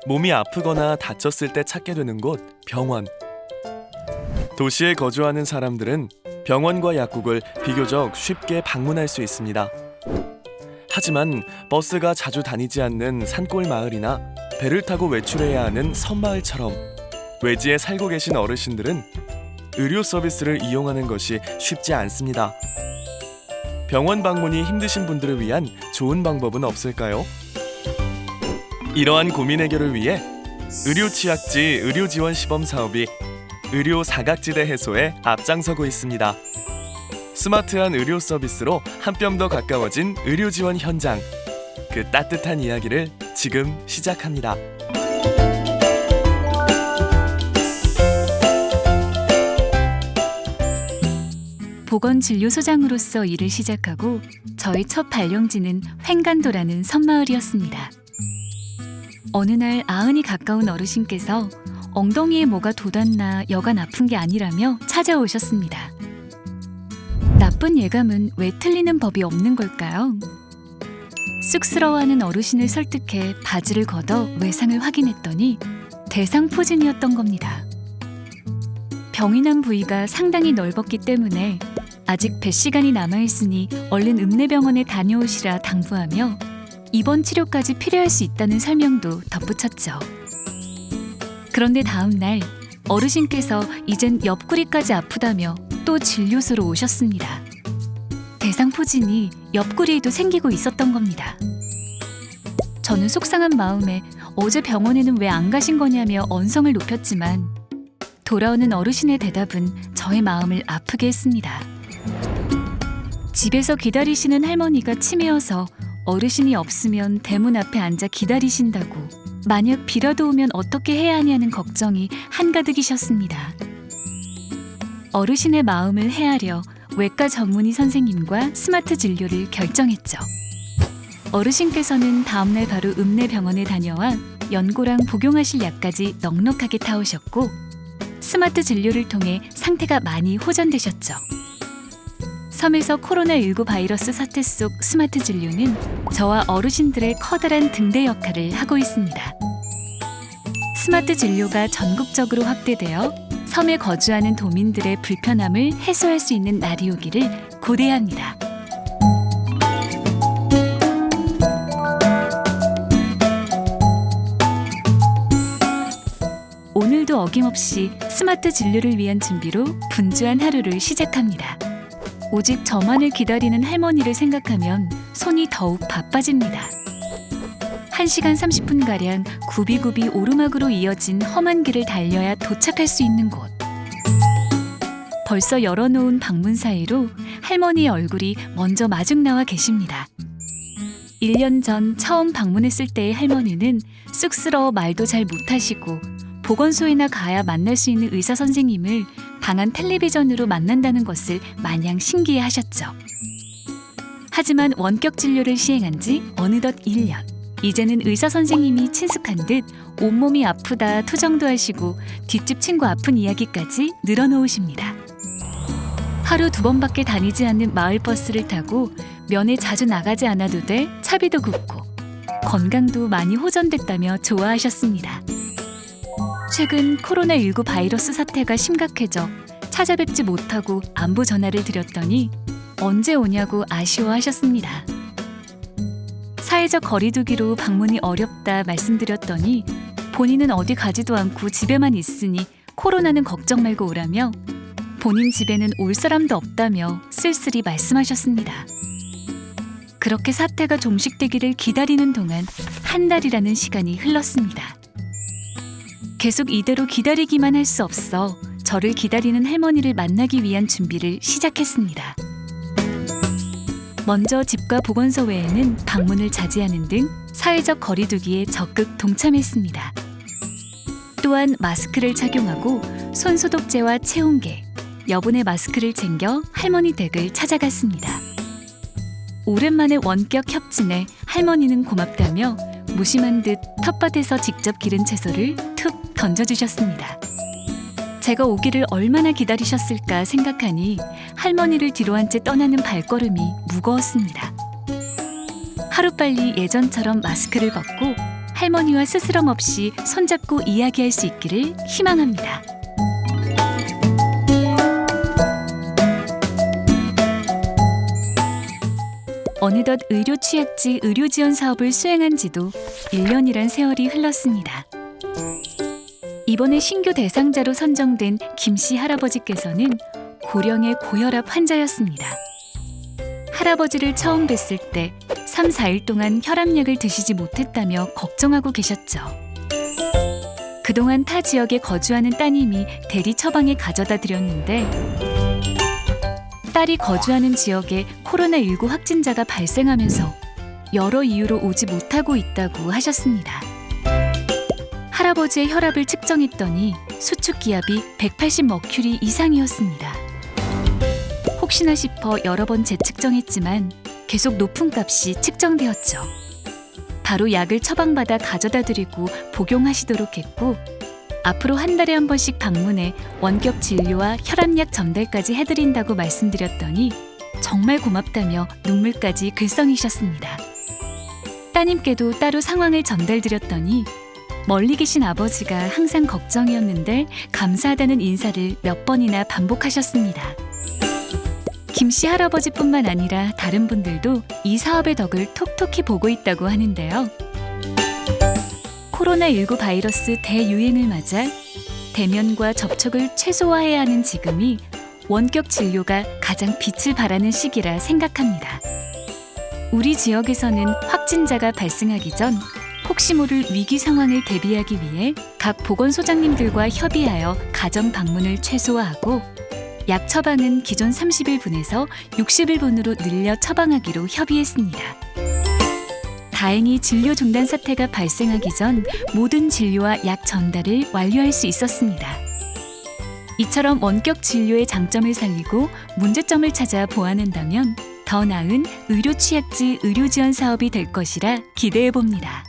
몸이 아프거나 다쳤을 때 찾게 되는 곳, 병원. 도시에 거주하는 사람들은 병원과 약국을 비교적 쉽게 방문할 수 있습니다. 하지만 버스가 자주 다니지 않는 산골 마을이나 배를 타고 외출해야 하는 섬마을처럼 외지에 살고 계신 어르신들은 의료 서비스를 이용하는 것이 쉽지 않습니다. 병원 방문이 힘드신 분들을 위한 좋은 방법은 없을까요? 이러한 고민 해결을 위해 의료취약지 의료지원 시범 사업이 의료 사각지대 해소에 앞장서고 있습니다. 스마트한 의료 서비스로 한 뼘 더 가까워진 의료지원 현장. 그 따뜻한 이야기를 지금 시작합니다. 보건진료소장으로서 일을 시작하고 저의 첫 발령지는 횡간도라는 섬마을이었습니다. 어느 날 90이 가까운 어르신께서 엉덩이에 뭐가 돋았나 여간 아픈 게 아니라며 찾아오셨습니다. 나쁜 예감은 왜 틀리는 법이 없는 걸까요? 쑥스러워하는 어르신을 설득해 바지를 걷어 외상을 확인했더니 대상포진이었던 겁니다. 병이 난 부위가 상당히 넓었기 때문에 아직 배 시간이 남아있으니 얼른 읍내병원에 다녀오시라 당부하며 입원 치료까지 필요할 수 있다는 설명도 덧붙였죠. 그런데 다음 날 어르신께서 이젠 옆구리까지 아프다며 또 진료소로 오셨습니다. 대상포진이 옆구리에도 생기고 있었던 겁니다. 저는 속상한 마음에 어제 병원에는 왜 안 가신 거냐며 언성을 높였지만 돌아오는 어르신의 대답은 저의 마음을 아프게 했습니다. 집에서 기다리시는 할머니가 치매여서 어르신이 없으면 대문 앞에 앉아 기다리신다고 만약 비라도 오면 어떻게 해야 하냐는 걱정이 한가득이셨습니다. 어르신의 마음을 헤아려 외과 전문의 선생님과 스마트 진료를 결정했죠. 어르신께서는 다음날 바로 읍내병원에 다녀와 연고랑 복용하실 약까지 넉넉하게 타오셨고 스마트 진료를 통해 상태가 많이 호전되셨죠. 섬에서 코로나19 바이러스 사태 속 스마트 진료는 저와 어르신들의 커다란 등대 역할을 하고 있습니다. 스마트 진료가 전국적으로 확대되어 섬에 거주하는 도민들의 불편함을 해소할 수 있는 날이 오기를 고대합니다. 오늘도 어김없이 스마트 진료를 위한 준비로 분주한 하루를 시작합니다. 오직 저만을 기다리는 할머니를 생각하면 손이 더욱 바빠집니다. 1시간 30분가량 굽이굽이 오르막으로 이어진 험한 길을 달려야 도착할 수 있는 곳. 벌써 열어놓은 방문 사이로 할머니의 얼굴이 먼저 마중 나와 계십니다. 1년 전 처음 방문했을 때의 할머니는 쑥스러워 말도 잘 못하시고 보건소에나 가야 만날 수 있는 의사 선생님을 방한 텔레비전으로 만난다는 것을 마냥 신기해하셨죠. 하지만 원격 진료를 시행한 지 어느덧 1년. 이제는 의사 선생님이 친숙한 듯 온몸이 아프다 투정도 하시고 뒷집 친구 아픈 이야기까지 늘어놓으십니다. 하루 2번밖에 다니지 않는 마을버스를 타고 면회 자주 나가지 않아도 돼 차비도 굽고 건강도 많이 호전됐다며 좋아하셨습니다. 최근 코로나19 바이러스 사태가 심각해져 찾아뵙지 못하고 안부 전화를 드렸더니 언제 오냐고 아쉬워하셨습니다. 사회적 거리두기로 방문이 어렵다 말씀드렸더니 본인은 어디 가지도 않고 집에만 있으니 코로나는 걱정 말고 오라며 본인 집에는 올 사람도 없다며 쓸쓸히 말씀하셨습니다. 그렇게 사태가 종식되기를 기다리는 동안 한 달이라는 시간이 흘렀습니다. 계속 이대로 기다리기만 할 수 없어 저를 기다리는 할머니를 만나기 위한 준비를 시작했습니다. 먼저 집과 보건소 외에는 방문을 자제하는 등 사회적 거리두기에 적극 동참했습니다. 또한 마스크를 착용하고 손소독제와 체온계, 여분의 마스크를 챙겨 할머니 댁을 찾아갔습니다. 오랜만에 원격 협진에 할머니는 고맙다며 무심한 듯 텃밭에서 직접 기른 채소를 툭 던져주셨습니다. 제가 오기를 얼마나 기다리셨을까 생각하니 할머니를 뒤로 한 채 떠나는 발걸음이 무거웠습니다. 하루빨리 예전처럼 마스크를 벗고 할머니와 스스럼 없이 손잡고 이야기할 수 있기를 희망합니다. 어느덧 의료취약지 의료지원 사업을 수행한 지도 1년이란 세월이 흘렀습니다. 이번에 신규 대상자로 선정된 김씨 할아버지께서는 고령의 고혈압 환자였습니다. 할아버지를 처음 뵀을 때 3, 4일 동안 혈압약을 드시지 못했다며 걱정하고 계셨죠. 그동안 타 지역에 거주하는 따님이 대리 처방에 가져다 드렸는데 딸이 거주하는 지역에 코로나19 확진자가 발생하면서 여러 이유로 오지 못하고 있다고 하셨습니다. 할아버지의 혈압을 측정했더니 수축 기압이 180머큐리 이상이었습니다. 혹시나 싶어 여러 번 재측정했지만 계속 높은 값이 측정되었죠. 바로 약을 처방받아 가져다 드리고 복용하시도록 했고 앞으로 한 달에 한 번씩 방문해 원격 진료와 혈압약 전달까지 해드린다고 말씀드렸더니 정말 고맙다며 눈물까지 글썽이셨습니다. 따님께도 따로 상황을 전달드렸더니 멀리 계신 아버지가 항상 걱정이었는데 감사하다는 인사를 몇 번이나 반복하셨습니다. 김씨 할아버지뿐만 아니라 다른 분들도 이 사업의 덕을 톡톡히 보고 있다고 하는데요. 코로나19 바이러스 대유행을 맞아 대면과 접촉을 최소화해야 하는 지금이 원격 진료가 가장 빛을 발하는 시기라 생각합니다. 우리 지역에서는 확진자가 발생하기 전 혹시 모를 위기 상황을 대비하기 위해 각 보건소장님들과 협의하여 가정 방문을 최소화하고 약 처방은 기존 30일분에서 60일분으로 늘려 처방하기로 협의했습니다. 다행히 진료 중단 사태가 발생하기 전 모든 진료와 약 전달을 완료할 수 있었습니다. 이처럼 원격 진료의 장점을 살리고 문제점을 찾아 보완한다면 더 나은 의료 취약지 의료 지원 사업이 될 것이라 기대해 봅니다.